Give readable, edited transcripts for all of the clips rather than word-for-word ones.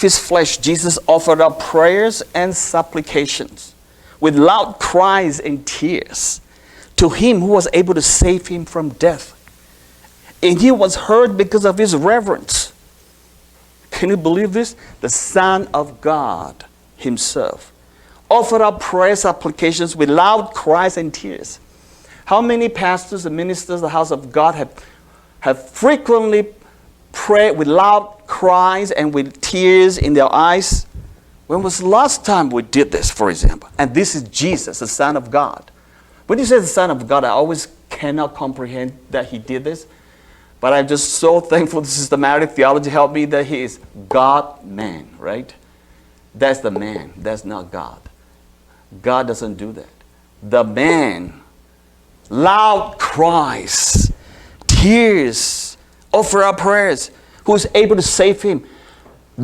his flesh, Jesus offered up prayers and supplications with loud cries and tears to him who was able to save him from death. And he was heard because of his reverence. Can you believe this? The Son of God himself offered up prayer supplications with loud cries and tears. How many pastors and ministers of the house of God have frequently prayed with loud cries and with tears in their eyes? When was the last time we did this, for example? And this is Jesus, the Son of God. When you say the Son of God, I always cannot comprehend that he did this. But I'm just so thankful the systematic theology helped me that he is God-man, right? That's the man. That's not God. God doesn't do that. The man, loud cries, tears, offer up prayers, who is able to save him.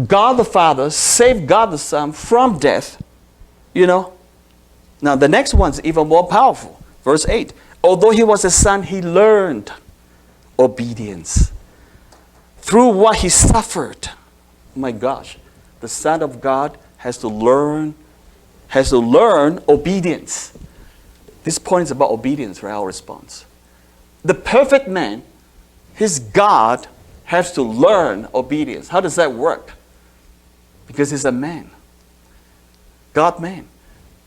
God the Father saved God the Son from death, you know. Now the next one's even more powerful. Verse 8. Although he was a son, he learned obedience through what he suffered. Oh my gosh. The Son of God has to learn obedience. This point is about obedience, right? Our response. The perfect man, his God, has to learn obedience. How does that work? Because he's a man. God-man.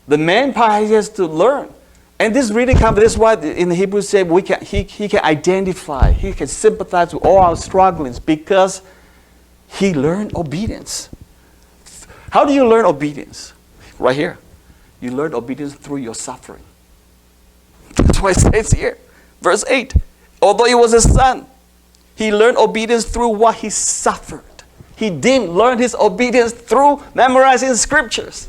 The man part he has to learn. And this really comes, this is why in the Hebrew say he can identify, he can sympathize with all our strugglings because he learned obedience. How do you learn obedience? Right here. You learn obedience through your suffering. That's why it says here. Verse 8. Although he was a son, he learned obedience through what he suffered. He didn't learn his obedience through memorizing scriptures.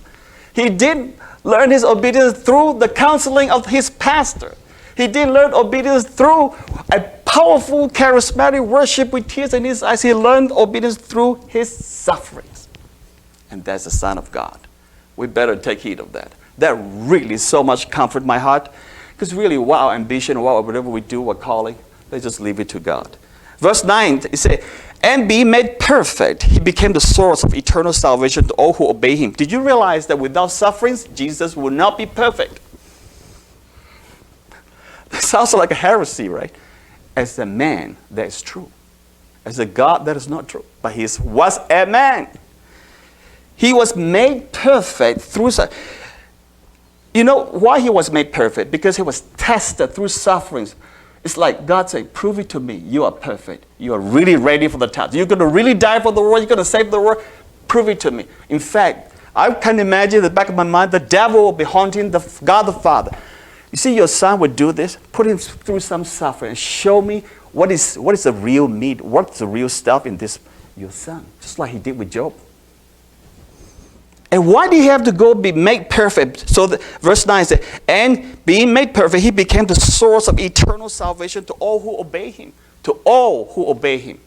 He didn't learn his obedience through the counseling of his pastor. He didn't learn obedience through a powerful, charismatic worship with tears in his eyes. He learned obedience through his sufferings. And that's the Son of God. We better take heed of that. That really so much comfort my heart. Because really, what our ambition, whatever we do, what calling, let's just leave it to God. Verse 9, it says, and being made perfect, he became the source of eternal salvation to all who obey him. Did you realize that without sufferings, Jesus would not be perfect? That sounds like a heresy, right? As a man, that is true. As a God, that is not true. But he was a man. He was made perfect through suffering. You know why he was made perfect? Because he was tested through sufferings. It's like God saying, prove it to me. You are perfect. You are really ready for the task. You're going to really die for the world. You're going to save the world. Prove it to me. In fact, I can imagine in the back of my mind, the devil will be haunting God the Father. You see, your son would do this. Put him through some suffering. Show me what is the real meat. What's the real stuff in this, your son. Just like he did with Job. And why did he have to go be made perfect? So verse 9 says, and being made perfect, he became the source of eternal salvation to all who obey him. To all who obey him.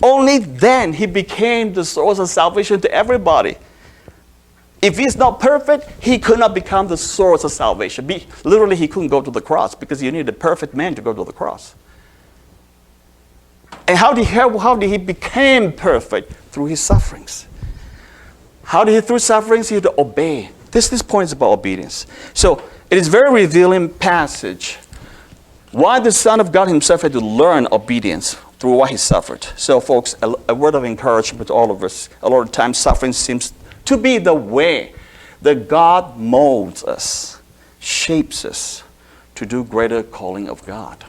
Only then he became the source of salvation to everybody. If he's not perfect, he could not become the source of salvation. Literally, he couldn't go to the cross because you need a perfect man to go to the cross. And how did he become perfect? Through his sufferings. How did he, through sufferings, he had to obey. This point is about obedience. So it is a very revealing passage. Why the Son of God himself had to learn obedience through what he suffered. So folks, a word of encouragement to all of us. A lot of times suffering seems to be the way that God molds us, shapes us to do greater calling of God.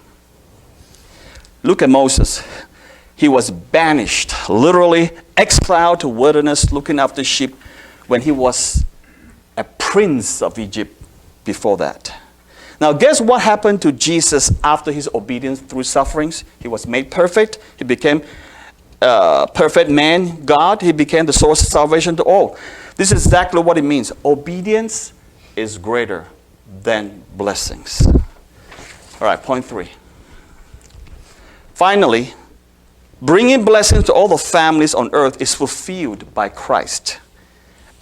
Look at Moses. He was banished, literally exiled to wilderness, looking after sheep when he was a prince of Egypt before that. Now, guess what happened to Jesus after his obedience through sufferings? He was made perfect. He became a perfect man, God. He became the source of salvation to all. This is exactly what it means. Obedience is greater than blessings. All right, point 3. Finally, bringing blessings to all the families on earth is fulfilled by Christ.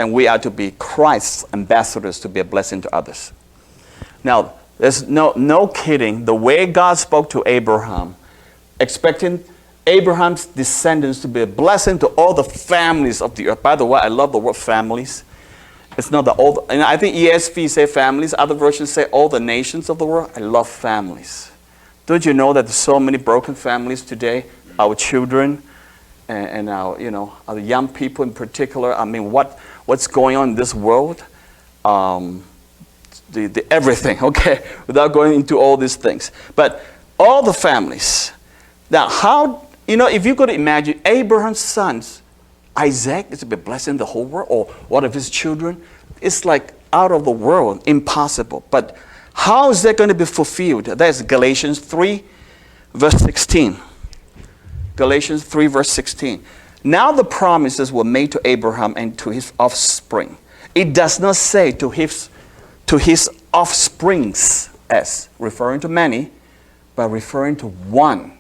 And we are to be Christ's ambassadors to be a blessing to others. Now, there's no kidding. The way God spoke to Abraham, expecting Abraham's descendants to be a blessing to all the families of the earth. By the way, I love the word families. It's not the all, and I think ESV say families. Other versions say all the nations of the world. I love families. Don't you know that there's so many broken families today? Our children and our, our young people in particular. I mean, what's going on in this world? The everything, okay? Without going into all these things. But all the families. Now, how, if you could imagine Abraham's sons, Isaac is to be blessing the whole world, or one of his children, it's like out of the world, impossible. But how is that going to be fulfilled? That's Galatians 3, verse 16. Galatians 3, verse 16. Now the promises were made to Abraham and to his offspring. It does not say to his offsprings, as referring to many, but referring to one.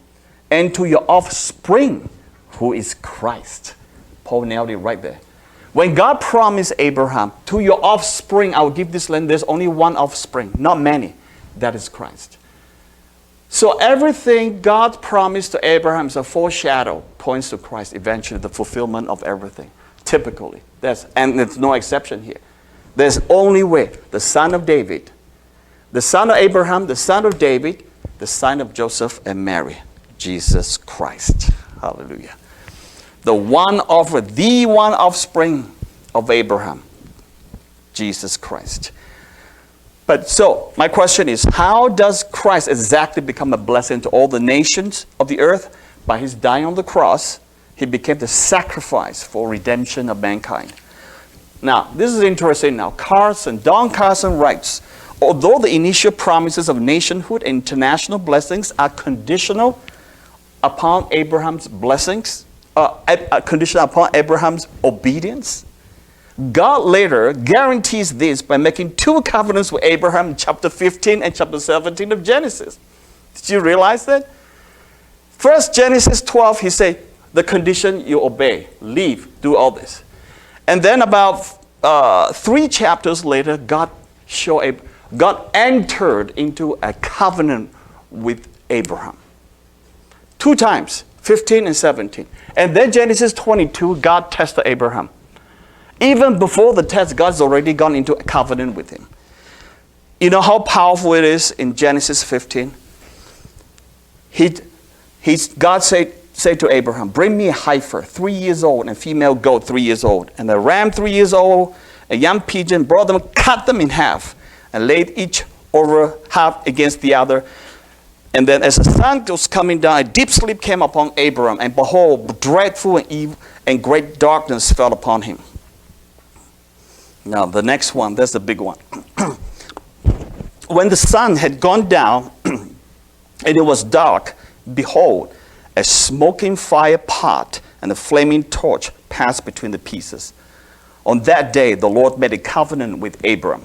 And to your offspring, who is Christ. Paul nailed it right there. When God promised Abraham, to your offspring, I will give this land, there's only one offspring, not many. That is Christ. So everything God promised to Abraham is a foreshadow, points to Christ, eventually the fulfillment of everything. Typically. And there's no exception here. There's only way. The son of David, the son of Abraham, the son of David, the son of Joseph and Mary, Jesus Christ. Hallelujah. The one offspring of Abraham, Jesus Christ. But so, my question is, how does Christ exactly become a blessing to all the nations of the earth? By his dying on the cross, he became the sacrifice for redemption of mankind. Now, this is interesting now. Don Carson writes, although the initial promises of nationhood and international blessings are conditional upon Abraham's blessings, conditional upon Abraham's obedience, God later guarantees this by making two covenants with Abraham in chapter 15 and chapter 17 of Genesis. Did you realize that? First, Genesis 12, he said, the condition you obey, leave, do all this. And then about 3 chapters later, God entered into a covenant with Abraham. 2 times, 15 and 17. And then Genesis 22, God tested Abraham. Even before the test, God's already gone into a covenant with him. You know how powerful it is in Genesis 15? God said to Abraham, bring me a heifer, 3 years old, and a female goat, 3 years old, and a ram, 3 years old, a young pigeon, brought them, cut them in half, and laid each over half against the other. And then as the sun was coming down, a deep sleep came upon Abraham, and behold, dreadful and evil and great darkness fell upon him. Now, the next one, that's the big one. When the sun had gone down and it was dark, behold, a smoking fire pot and a flaming torch passed between the pieces. On that day, the Lord made a covenant with Abram,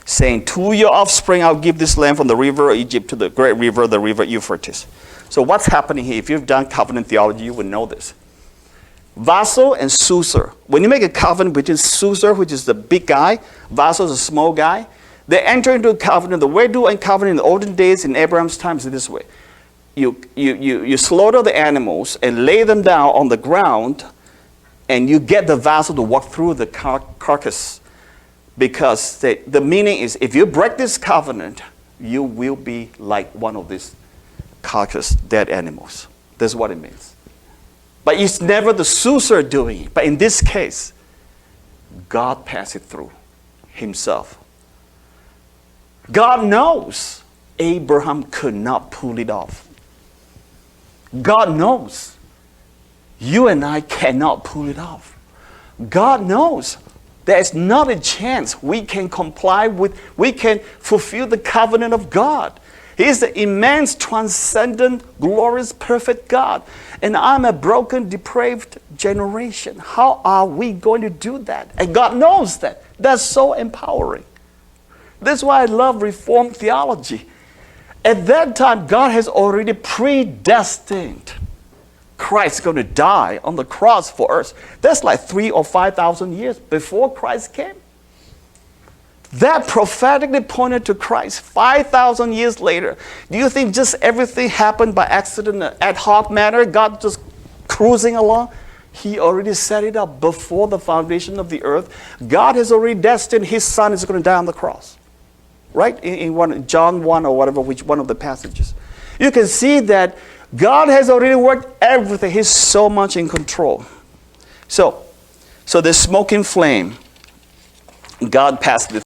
saying, to your offspring, I'll give this land from the river of Egypt to the great river, the river Euphrates. So what's happening here? If you've done covenant theology, you would know this. Vassal and suzerain. When you make a covenant between suzerain, which is the big guy, vassal is a small guy, they enter into a covenant. The way to do a covenant in the olden days, in Abraham's time, is this way. You slaughter the animals and lay them down on the ground, and you get the vassal to walk through the carcass. Because the meaning is, if you break this covenant, you will be like one of these carcass, dead animals. That's what it means. But it's never the suzerain doing it. But in this case, God passed it through himself. God knows Abraham could not pull it off. God knows you and I cannot pull it off. God knows there's not a chance we can we can fulfill the covenant of God. He is the immense, transcendent, glorious, perfect God. And I'm a broken, depraved generation. How are we going to do that? And God knows that. That's so empowering. That's why I love Reformed theology. At that time, God has already predestined Christ is going to die on the cross for us. That's like 3,000 or 5,000 years before Christ came. That prophetically pointed to Christ 5,000 years later. Do you think just everything happened by accident, ad hoc manner, God just cruising along? He already set it up before the foundation of the earth. God has already destined his son is going to die on the cross. Right? In John 1 or whatever, which one of the passages. You can see that God has already worked everything. He's so much in control. So the smoking flame, God passed it